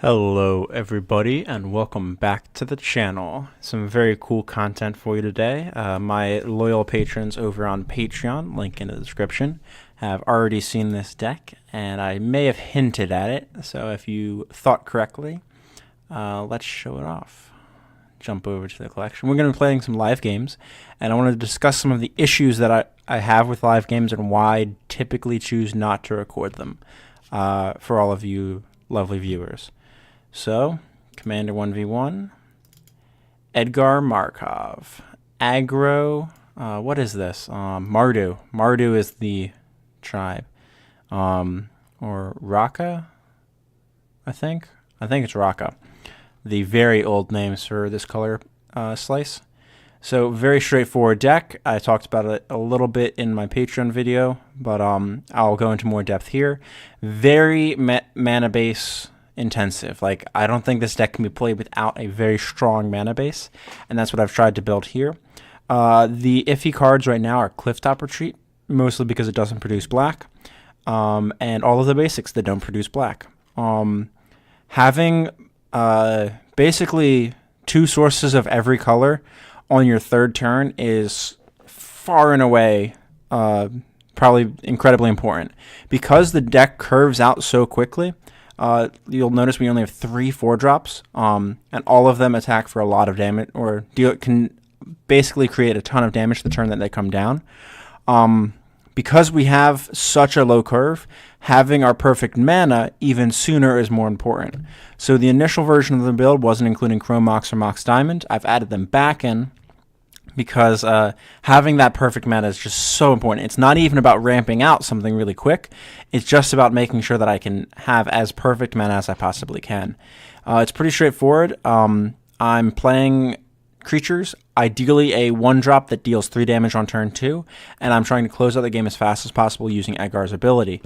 Hello everybody and welcome back to the channel. Some very cool content for you today. My loyal patrons over on Patreon, link in the description, have already seen this deck and I may have hinted at it, so if you thought correctly, let's show it off. Jump over to the collection. We're going to be playing some live games and I want to discuss some of the issues that I have with live games and why I typically choose not to record them for all of you lovely viewers. So, Commander 1v1, Edgar Markov, Aggro, what is this? Mardu. Mardu is the tribe. Or Raka, I think it's Raka. The very old names for this color slice. So, very straightforward deck. I talked about it a little bit in my Patreon video, but I'll go into more depth here. Very mana base intensive. Like, I don't think this deck can be played without a very strong mana base, and that's what I've tried to build here. The iffy cards right now are Clifftop Retreat, mostly because it doesn't produce black, and all of the basics that don't produce black. Having basically two sources of every color on your third turn is far and away probably incredibly important. Because the deck curves out so quickly, you'll notice we only have 3 4-drops, and all of them attack for a lot of damage, or can basically create a ton of damage the turn that they come down. Because we have such a low curve, having our perfect mana even sooner is more important. So the initial version of the build wasn't including Chrome Mox or Mox Diamond. I've added them back in because having that perfect mana is just so important. It's not even about ramping out something really quick. It's just about making sure that I can have as perfect mana as I possibly can. It's pretty straightforward. I'm playing creatures, ideally a 1-drop that deals 3 damage on turn 2, and I'm trying to close out the game as fast as possible using Edgar's ability.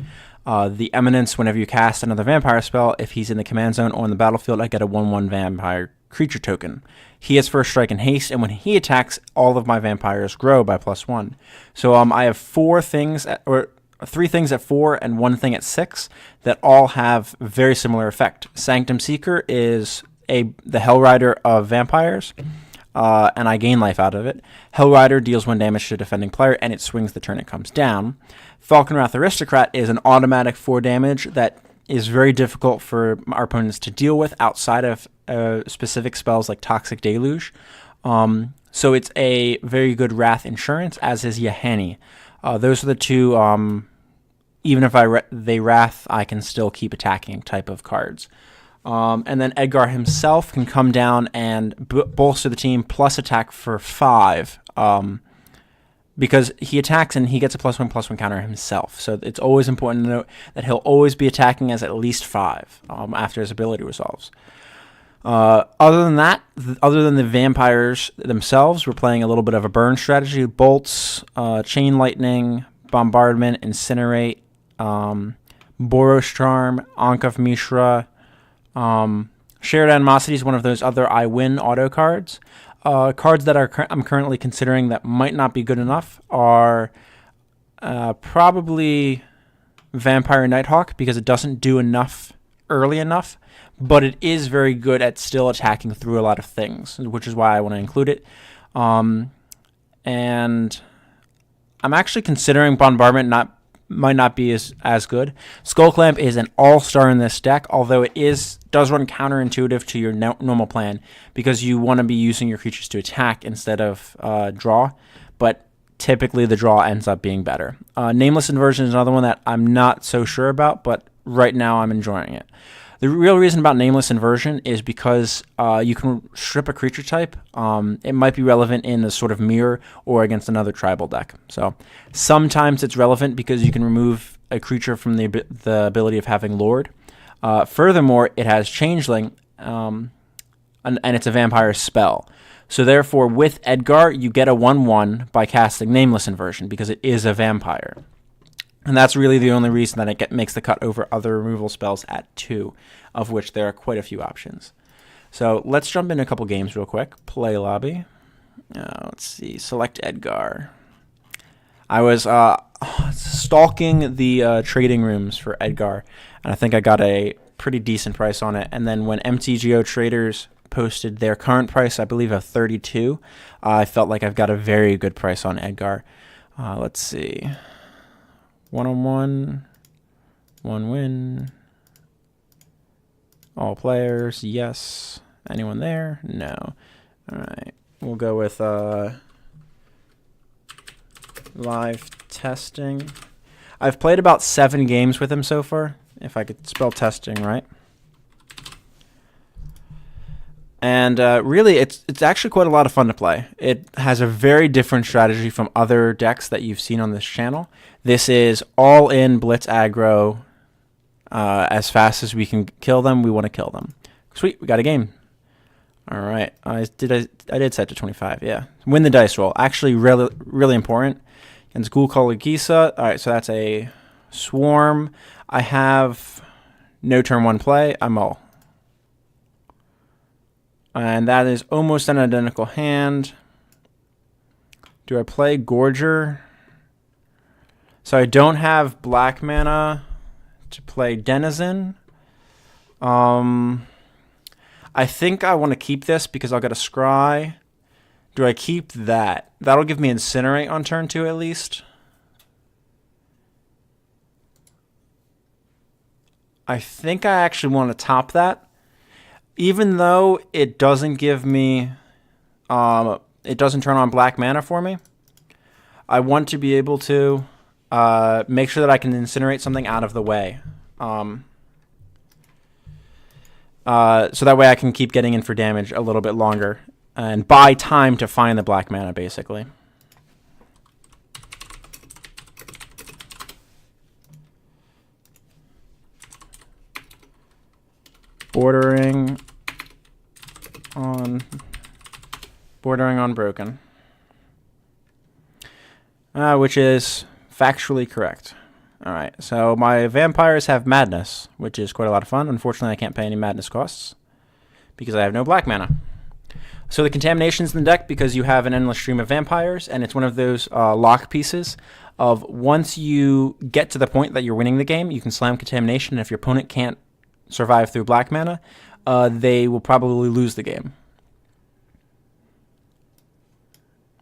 The Eminence, whenever you cast another vampire spell, if he's in the command zone or on the battlefield, I get a 1/1 vampire creature token. He has first strike and haste, and when he attacks, all of my vampires grow by +1. So I have 3 things at 4 and 1 thing at 6 that all have very similar effect. Sanctum Seeker is the Hellrider of vampires, and I gain life out of it. Hellrider deals 1 damage to a defending player, and it swings the turn it comes down. Falconwrath Aristocrat is an automatic 4 damage that is very difficult for our opponents to deal with outside of specific spells like Toxic Deluge. So it's a very good Wrath insurance, as is Yahanni. Those are the two, even if they Wrath, I can still keep attacking type of cards. And then Edgar himself can come down and bolster the team plus attack for 5. Because he attacks and he gets a +1/+1 counter himself. So it's always important to note that he'll always be attacking as at least 5 after his ability resolves. Other than that, other than the vampires themselves, we're playing a little bit of a burn strategy. Bolts, Chain Lightning, Bombardment, Incinerate, Boros Charm, Ankh of Mishra. Shared Animosity is one of those other I win auto cards. Cards that I'm currently considering that might not be good enough are probably Vampire Nighthawk, because it doesn't do enough early enough, but it is very good at still attacking through a lot of things, which is why I want to include it. And I'm actually considering Bombardment might not be as good. Skullclamp is an all-star in this deck, although it does run counterintuitive to your normal plan, because you want to be using your creatures to attack instead of draw, but typically the draw ends up being better. Nameless Inversion is another one that I'm not so sure about, but right now I'm enjoying it. The real reason about Nameless Inversion is because you can strip a creature type. It might be relevant in a sort of mirror or against another tribal deck. So sometimes it's relevant because you can remove a creature from the ability of having Lord. Furthermore, it has Changeling, and it's a vampire spell. So therefore, with Edgar, you get a 1/1 by casting Nameless Inversion because it is a vampire. And that's really the only reason that it makes the cut over other removal spells at 2, of which there are quite a few options. So let's jump in a couple games real quick. Play lobby. Let's see. Select Edgar. I was stalking the trading rooms for Edgar, and I think I got a pretty decent price on it. And then when MTGO traders posted their current price, I believe of 32, I felt like I've got a very good price on Edgar. Let's see. 1-on-1, 1 win. All players, yes. Anyone there? No. All right. We'll go with live testing. I've played about 7 games with him so far, if I could spell testing right. And really, it's actually quite a lot of fun to play. It has a very different strategy from other decks that you've seen on this channel. This is all in blitz aggro. As fast as we can kill them, we want to kill them. Sweet, we got a game. All right, I did set to 25. Yeah, win the dice roll. Actually, really important. Against Duel Commander. All right, so that's a swarm. I have no turn 1 play. I'm all. And that is almost an identical hand. Do I play Gorger? So I don't have black mana to play Denizen. I think I want to keep this because I'll get a Scry. Do I keep that? That'll give me Incinerate on turn 2 at least. I think I actually want to top that. Even though it doesn't give me, it doesn't turn on black mana for me, I want to be able to make sure that I can incinerate something out of the way. So that way I can keep getting in for damage a little bit longer and buy time to find the black mana, basically. Bordering on broken, which is factually correct. All right, so my vampires have madness, which is quite a lot of fun. Unfortunately, I can't pay any madness costs because I have no black mana. So the contamination's in the deck because you have an endless stream of vampires, and it's one of those lock pieces of once you get to the point that you're winning the game, you can slam contamination, and if your opponent can't survive through black mana, they will probably lose the game.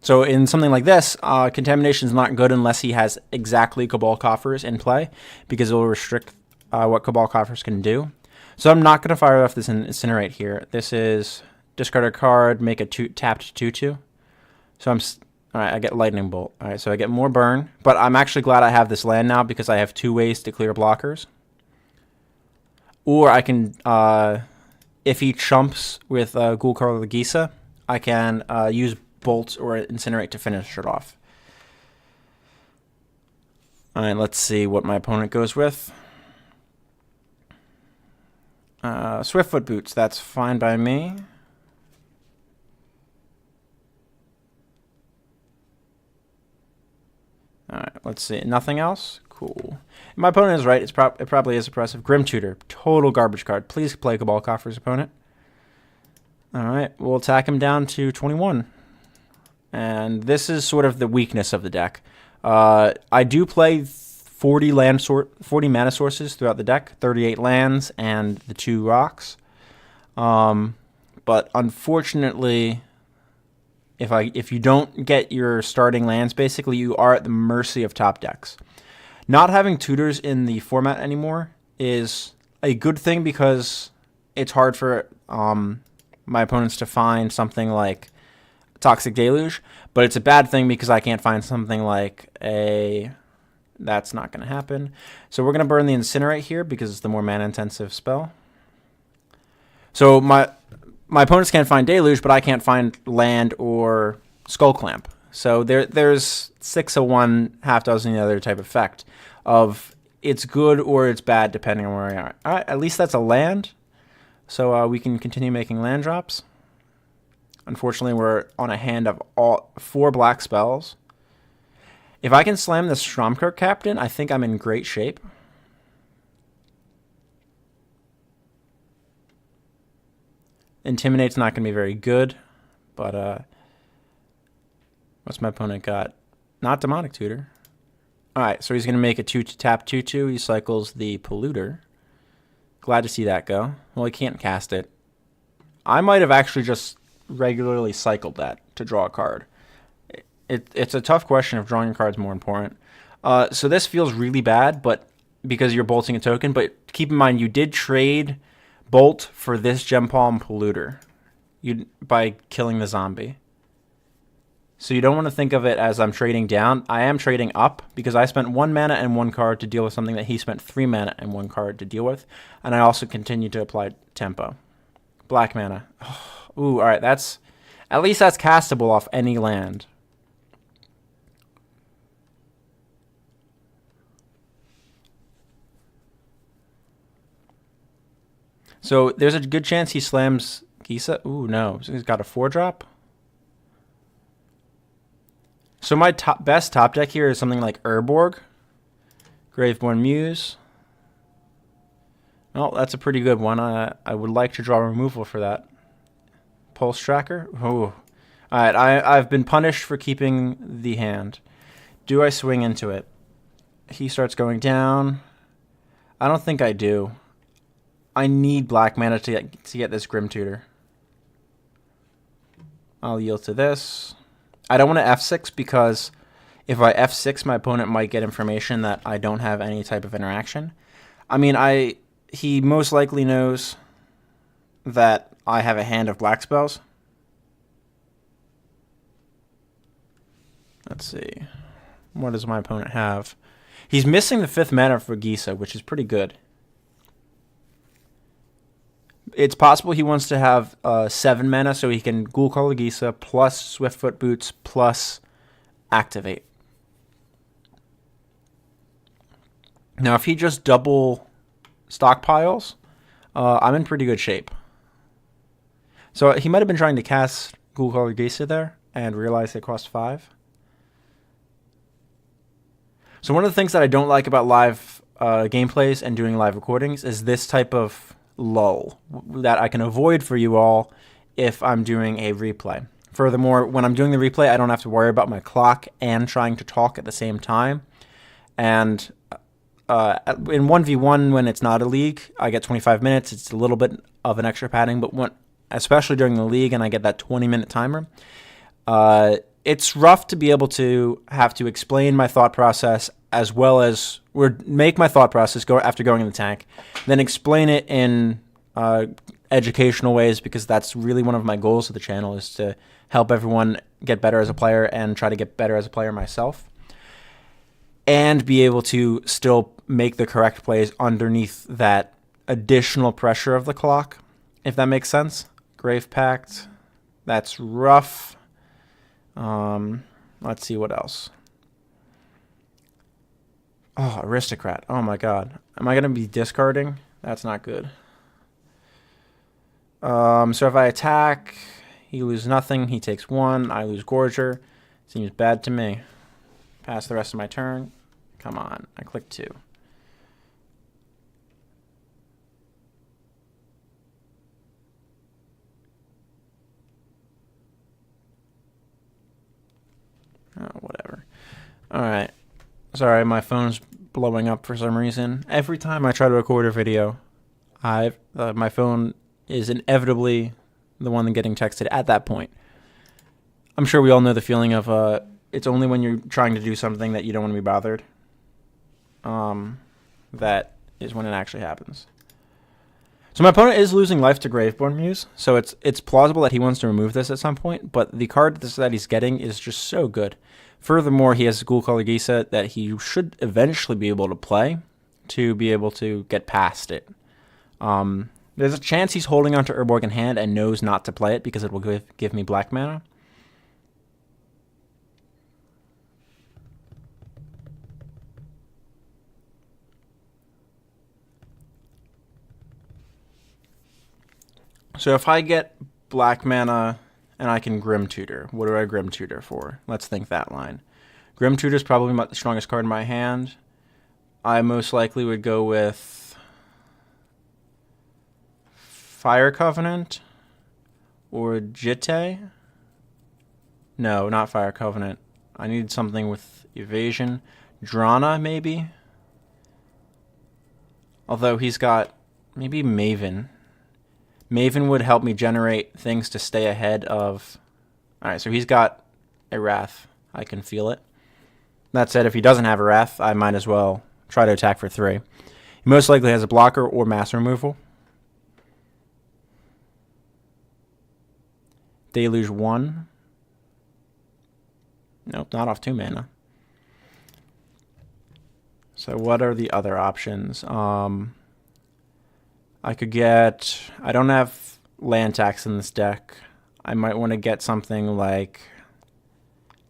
So in something like this, contamination is not good unless he has exactly Cabal Coffers in play, because it will restrict what Cabal Coffers can do. So I'm not going to fire off this Incinerate here. This is discard a card, make a tapped 2/2. So all right, I get Lightning Bolt. All right, so I get more burn, but I'm actually glad I have this land now because I have 2 ways to clear blockers. Or I can, if he chumps with Duel Commander, I can use Bolt or Incinerate to finish it off. All right, let's see what my opponent goes with. Swiftfoot Boots, that's fine by me. All right, let's see. Nothing else? Cool. My opponent is right. It probably is oppressive. Grim Tutor, total garbage card. Please play Cabal Coffers, opponent. All right, we'll attack him down to 21. And this is sort of the weakness of the deck. I do play 40 mana sources throughout the deck, 38 lands and the 2 rocks. But unfortunately, if you don't get your starting lands, basically you are at the mercy of top decks. Not having tutors in the format anymore is a good thing because it's hard for my opponents to find something like Toxic Deluge, but it's a bad thing because I can't find something like a... That's not going to happen. So we're going to burn the Incinerate here because it's the more mana-intensive spell. So my opponents can't find Deluge, but I can't find land or Skull Clamp. So there's 6 of one, half dozen the other type effect of it's good or it's bad depending on where we are. All right, at least that's a land, so we can continue making land drops. Unfortunately, we're on a hand of all 4 black spells. If I can slam the Stromkirk Captain, I think I'm in great shape. Intimidate's not going to be very good, but what's my opponent got? Not Demonic Tutor. All right, so he's going to make a 2-tap 2/2. He cycles the Polluter. Glad to see that go. Well, he can't cast it. I might have actually just regularly cycled that to draw a card. It's a tough question if drawing a card is more important. So this feels really bad, but because you're bolting a token. But keep in mind, you did trade Bolt for this Gem Palm Polluter by killing the zombie. So you don't want to think of it as I'm trading down. I am trading up because I spent 1 mana and 1 card to deal with something that he spent 3 mana and 1 card to deal with. And I also continue to apply tempo. Black mana. Ooh, all right. At least that's castable off any land. So there's a good chance he slams Gisa. Ooh, no. So he's got a 4-drop. So my best top deck here is something like Urborg, Graveborn Muse. Well, that's a pretty good one. I would like to draw removal for that. Pulse Tracker. Oh, all right. I've been punished for keeping the hand. Do I swing into it? He starts going down. I don't think I do. I need black mana to get this Grim Tutor. I'll yield to this. I don't want to F6 because if I F6, my opponent might get information that I don't have any type of interaction. I mean, he most likely knows that I have a hand of black spells. Let's see. What does my opponent have? He's missing the 5th mana for Gisa, which is pretty good. It's possible he wants to have 7 mana so he can Ghoul Color Gisa plus Swiftfoot Boots plus activate. Now, if he just double stockpiles, I'm in pretty good shape. So he might have been trying to cast Ghoul Color Gisa there and realized it cost 5. So one of the things that I don't like about live gameplays and doing live recordings is this type of lull that I can avoid for you all if I'm doing a replay. Furthermore, when I'm doing the replay, I don't have to worry about my clock and trying to talk at the same time. And in 1v1, when it's not a league, I get 25 minutes. It's a little bit of an extra padding, but especially during the league and I get that 20-minute timer, it's rough to be able to have to explain my thought process as well as make my thought process go after going in the tank, then explain it in educational ways, because that's really one of my goals of the channel, is to help everyone get better as a player and try to get better as a player myself, and be able to still make the correct plays underneath that additional pressure of the clock, if that makes sense. Grave Pact, that's rough. Let's see what else. Oh, Aristocrat. Oh my god. Am I going to be discarding? That's not good. So if I attack, he loses nothing. He takes 1. I lose Gorger. Seems bad to me. Pass the rest of my turn. Come on. I click 2. Oh, whatever. Alright. Sorry, my phone's blowing up for some reason. Every time I try to record a video, my phone is inevitably the one getting texted at that point. I'm sure we all know the feeling of it's only when you're trying to do something that you don't want to be bothered. That is when it actually happens. So my opponent is losing life to Graveborn Muse, so it's plausible that he wants to remove this at some point, but the card that he's getting is just so good. Furthermore, he has Ghoul Color Gisa that he should eventually be able to play to be able to get past it. There's a chance he's holding onto Urborg in hand and knows not to play it because it will give me black mana. So if I get black mana and I can Grim Tutor, what do I Grim Tutor for? Let's think that line. Grim Tutor is probably the strongest card in my hand. I most likely would go with Fire Covenant or Jitte. No, not Fire Covenant. I need something with evasion. Drana, maybe? Although he's got maybe Maven. Maven would help me generate things to stay ahead of... Alright, so he's got a Wrath. I can feel it. That said, if he doesn't have a Wrath, I might as well try to attack for 3. He most likely has a blocker or mass removal. Deluge 1. Nope, not off 2 mana. So what are the other options? I could get... I don't have land tax in this deck. I might want to get something like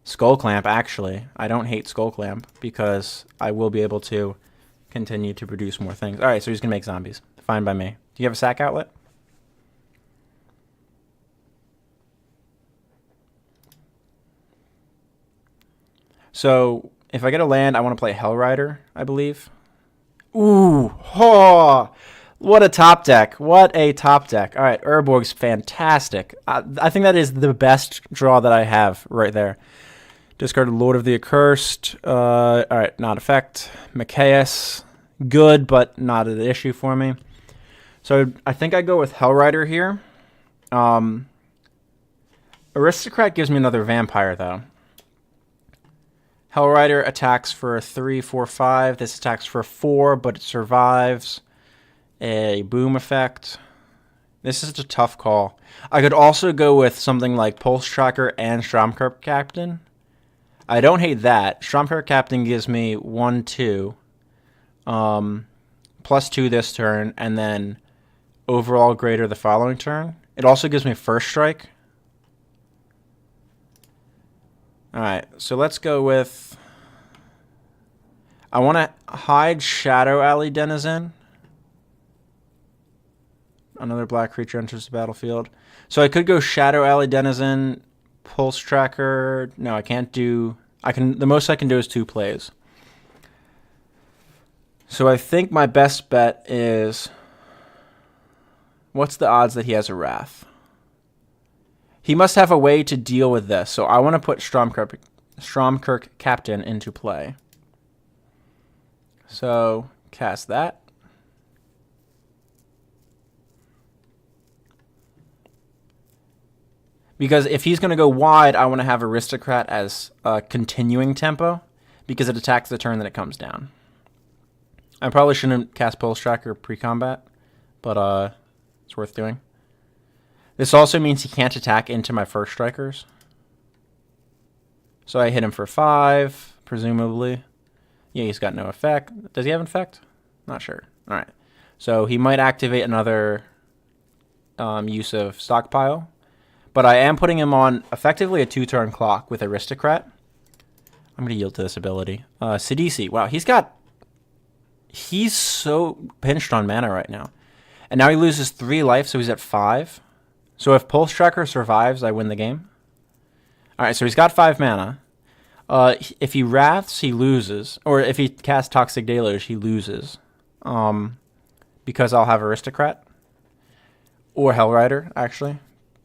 Skull Clamp, actually. I don't hate Skull Clamp because I will be able to continue to produce more things. Alright, so he's going to make zombies. Fine by me. Do you have a sack outlet? So, if I get a land, I want to play Hellrider, I believe. Ooh! Oh! What a top deck. What a top deck. All right, Urborg's fantastic. I think that is the best draw that I have right there. Discarded Lord of the Accursed. All right, not effect. Machias. Good, but not an issue for me. So I think I go with Hellrider here. Aristocrat gives me another vampire, though. Hellrider attacks for 3, 4, 5. This attacks for 4, but it survives. A boom effect. This is a tough call. I could also go with something like Pulse Tracker and Stromkirk Captain. I don't hate that. Stromkirk Captain gives me 1, 2. Plus 2 this turn, and then overall greater the following turn. It also gives me First Strike. Alright, so let's go with... I want to hide Shadow Alley Denizen. Another black creature enters the battlefield. So I could go Shadow Alley Denizen, Pulse Tracker. No, I can't do... The most I can do is 2 plays. So I think my best bet is... What's the odds that he has a Wrath? He must have a way to deal with this. So I want to put Stromkirk Captain into play. So cast that. Because if he's going to go wide, I want to have Aristocrat as a continuing tempo, because it attacks the turn that it comes down. I probably shouldn't cast Pulse Tracker pre-combat, but it's worth doing. This also means he can't attack into my First Strikers. So I hit him for 5, presumably. Yeah, he's got no effect. Does he have an effect? Not sure. All right. So he might activate another use of Stockpile. But I am putting him on effectively a 2-turn clock with Aristocrat. I'm going to yield to this ability. Sidisi. Wow, he's so pinched on mana right now. And now he loses 3 life, so he's at 5. So if Pulse Tracker survives, I win the game. Alright, so he's got 5 mana. If he Wraths, he loses. Or if he casts Toxic Deluge, he loses. Because I'll have Aristocrat. Or Hellrider, actually.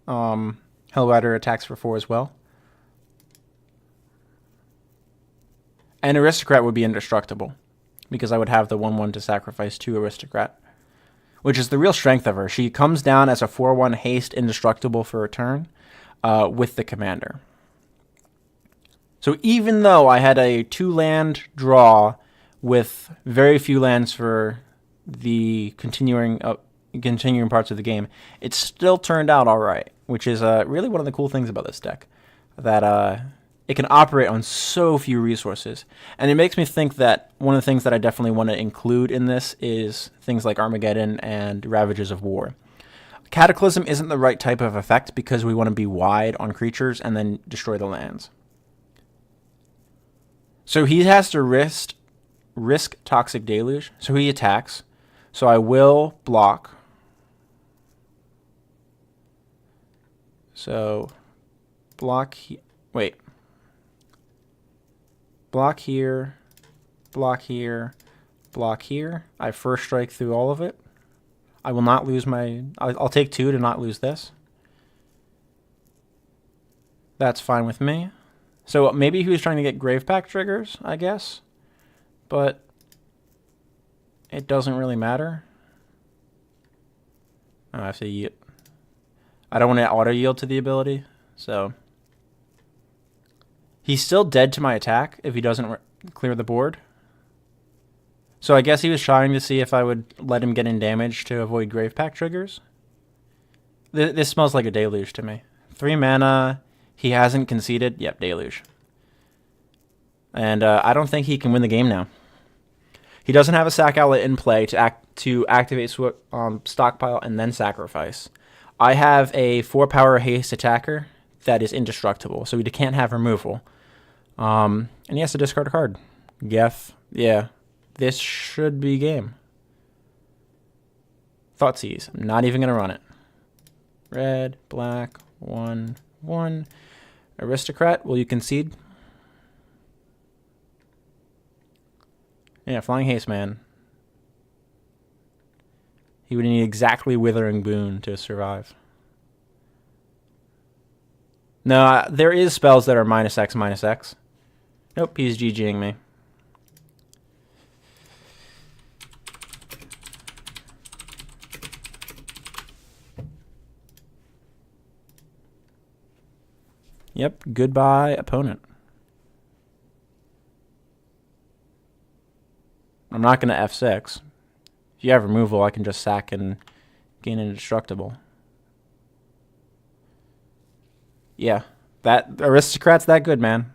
Hellrider attacks for 4 as well. And Aristocrat would be indestructible, because I would have the 1/1 to sacrifice to Aristocrat, which is the real strength of her. She comes down as a 4/1 haste indestructible for a turn with the commander. So even though I had a 2-land draw with very few lands for the continuing parts of the game, it still turned out all right, which is really one of the cool things about this deck, that it can operate on so few resources. And it makes me think that one of the things that I definitely want to include in this is things like Armageddon and Ravages of War. Cataclysm isn't the right type of effect because we want to be wide on creatures and then destroy the lands. So he has to risk Toxic Deluge, so he attacks. So I will block. So block wait. Block here, block here, block here. I First Strike through all of it. I will not lose my... I'll take 2 to not lose this. That's fine with me. So maybe he was trying to get Grave Pact triggers, I guess. But it doesn't really matter. Oh, I have to yield. I don't want to auto yield to the ability, so he's still dead to my attack if he doesn't clear the board. So I guess he was trying to see if I would let him get in damage to avoid Grave Pact triggers. This smells like a deluge to me. 3 mana, he hasn't conceded. Yep, deluge. And I don't think he can win the game now. He doesn't have a sack outlet in play to activate stockpile and then sacrifice. I have a 4-power haste attacker that is indestructible, so he can't have removal. And he has to discard a card. Geth. Yeah. This should be game. Thoughtseize. I'm not even going to run it. Red, black, 1, 1. Aristocrat, will you concede? Yeah, Flying Haste, man. He would need exactly Withering Boon to survive. No, there is spells that are -X, -X. Nope, he's GGing me. Yep, goodbye, opponent. I'm not going to F6. If you have removal, I can just sack and gain indestructible. Yeah, that Aristocrat's that good, man.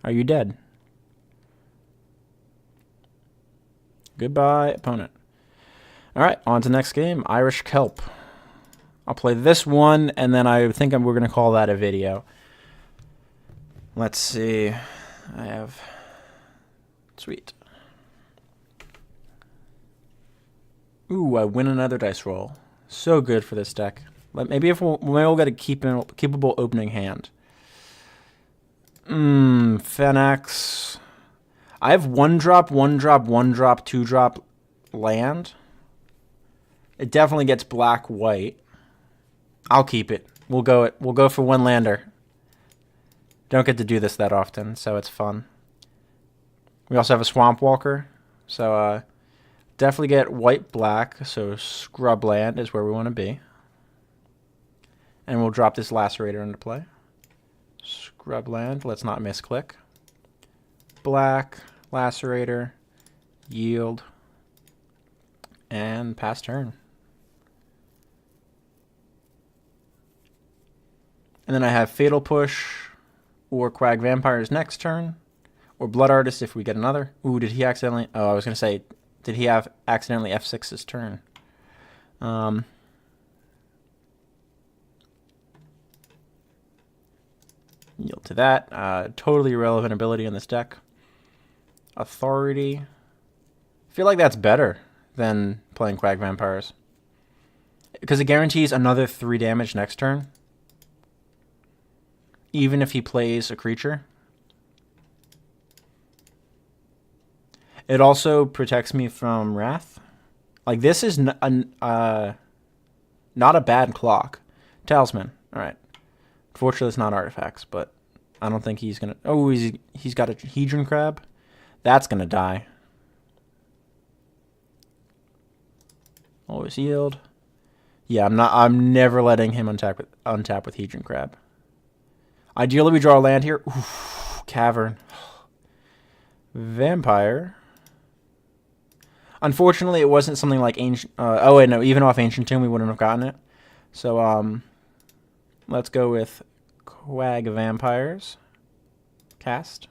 Are you dead? Goodbye, opponent. All right, on to the next game, Irish Kelp. I'll play this one, and then I think we're going to call that a video. Let's see. I have... Sweet. Ooh, I win another dice roll. So good for this deck. But maybe we'll get a keepable opening hand. Phoenix. I have 1-drop, 1-drop, 1-drop, 2-drop land. It definitely gets black-white. I'll keep it. We'll go for 1 lander. Don't get to do this that often, so it's fun. We also have a Swamp Walker, so definitely get white-black, so scrub land is where we want to be. And we'll drop this Lacerator into play. Scrub land, let's not misclick. Black, Lacerator, yield, and pass turn. And then I have Fatal Push or Quag Vampires next turn, or Blood Artist if we get another. Ooh, did he accidentally... Oh, I was going to say, did he have accidentally F6 his turn? Yield to that. Totally irrelevant ability in this deck. Authority. I feel like that's better than playing Quag Vampires, because it guarantees another 3 damage next turn, even if he plays a creature. It also protects me from Wrath. Like, this is not a bad clock. Talisman. All right. Unfortunately, it's not artifacts, but I don't think he's gonna... Oh, he's got a Hedron Crab. That's gonna die. Always yield. Yeah, I'm never letting him untap with Hedron Crab. Ideally, we draw a land here. Oof, Cavern. Vampire. Unfortunately, it wasn't something like Ancient... oh, wait, no. Even off Ancient Tomb, we wouldn't have gotten it. So, let's go with Quag Vampires. Cast.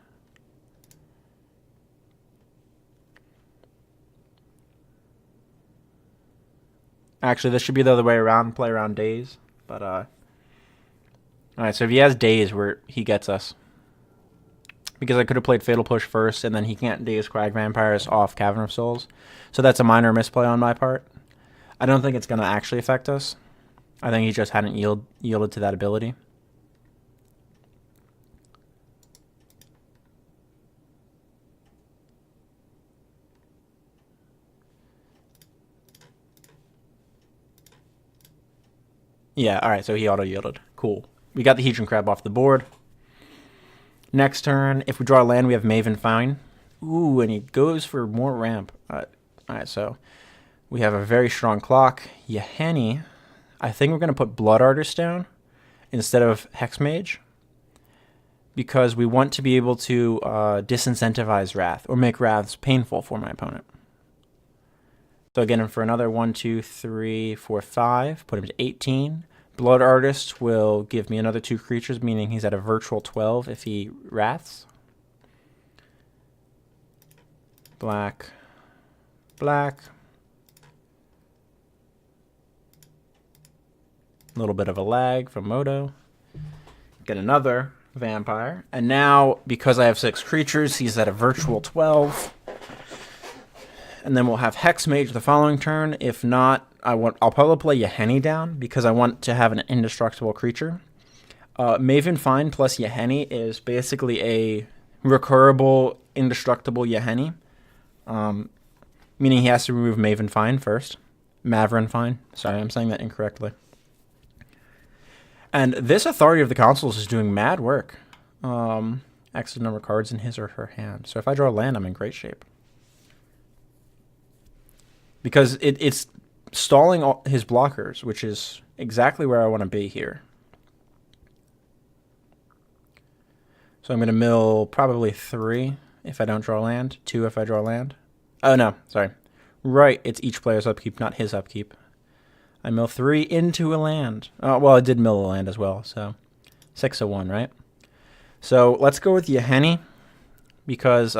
Actually, this should be the other way around. Play around Daze. But, alright, so if he has Daze, he gets us. Because I could have played Fatal Push first, and then he can't Daze Quag Vampires off Cavern of Souls. So that's a minor misplay on my part. I don't think it's going to actually affect us. I think he just hadn't yielded to that ability. Yeah, alright, so he auto-yielded. Cool. We got the Hedron Crab off the board. Next turn, if we draw a land, we have Maven Fine. Ooh, and he goes for more ramp. Alright, so We have a very strong clock. Yahenni, I think we're going to put Blood Artist down instead of Hexmage, because we want to be able to disincentivize Wrath, or make Wraths painful for my opponent. So again, for another 1, 2, 3, 4, 5, put him to 18. Blood Artist will give me another 2 creatures, meaning he's at a virtual 12 if he Wraths. Black, black. A little bit of a lag from Moto. Get another vampire. And now, because I have 6 creatures, he's at a virtual 12. And then we'll have Hexmage the following turn. If not, I'll probably play Yahenni down because I want to have an indestructible creature. Maven Find plus Yahenni is basically a recurable, indestructible Yahenni. Meaning he has to remove Maven Find first. Maverin Find. Sorry, I'm saying that incorrectly. And this Authority of the Consuls is doing mad work. X number of cards in his or her hand. So if I draw a land, I'm in great shape. Because it's stalling all his blockers, which is exactly where I want to be here. So I'm going to mill probably 3 if I don't draw land, 2 if I draw land. Oh, no, sorry. Right, it's each player's upkeep, not his upkeep. I mill 3 into a land. Oh, well, I did mill a land as well, so 6 of 1, right? So let's go with Yahenni, because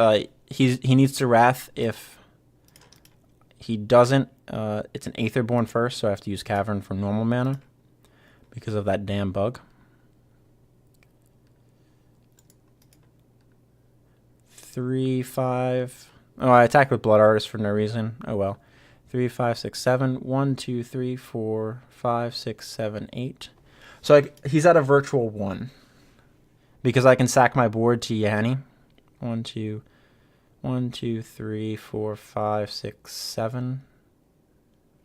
he needs to Wrath. If he doesn't, it's an Aetherborn first, so I have to use Cavern for normal mana because of that damn bug. 3, 5. Oh, I attacked with Blood Artist for no reason. Oh well. 3, 5, 6, 7. 1, 2, 3, 4, 5, 6, 7, 8. So he's at a virtual 1 because I can sack my board to Yahenni. 1, 2, 3, 4, 5, 6, 7.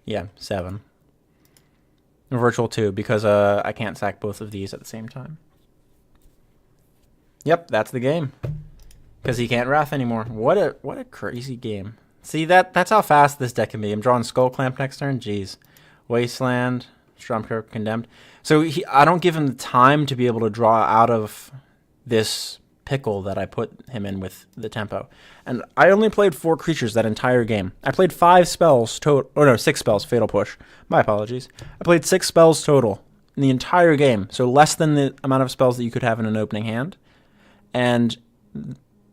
Yeah, 7. A virtual 2 because I can't sack both of these at the same time. Yep, that's the game. Because he can't Wrath anymore. What a crazy game. See, that's how fast this deck can be. I'm drawing Skull Clamp next turn. Jeez. Wasteland. Stromkirk Condemned. So I don't give him the time to be able to draw out of this pickle that I put him in with the tempo. And I only played 4 creatures that entire game. I played 5 spells total. Oh no, 6 spells. Fatal Push. My apologies. I played 6 spells total in the entire game. So less than the amount of spells that you could have in an opening hand. And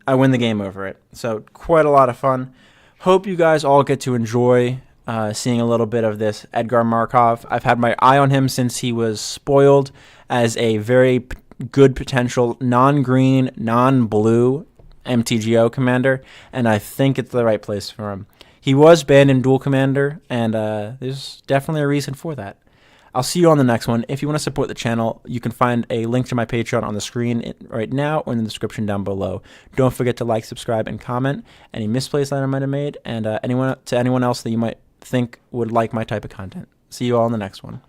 I win the game over it. So quite a lot of fun. Hope you guys all get to enjoy seeing a little bit of this Edgar Markov. I've had my eye on him since he was spoiled as a very good potential non-green, non-blue MTGO Commander, and I think it's the right place for him. He was banned in Duel Commander, and there's definitely a reason for that. I'll see you on the next one. If you want to support the channel, you can find a link to my Patreon on the screen right now or in the description down below. Don't forget to like, subscribe, and comment any misplays that I might have made, and anyone else that you might think would like my type of content. See you all in the next one.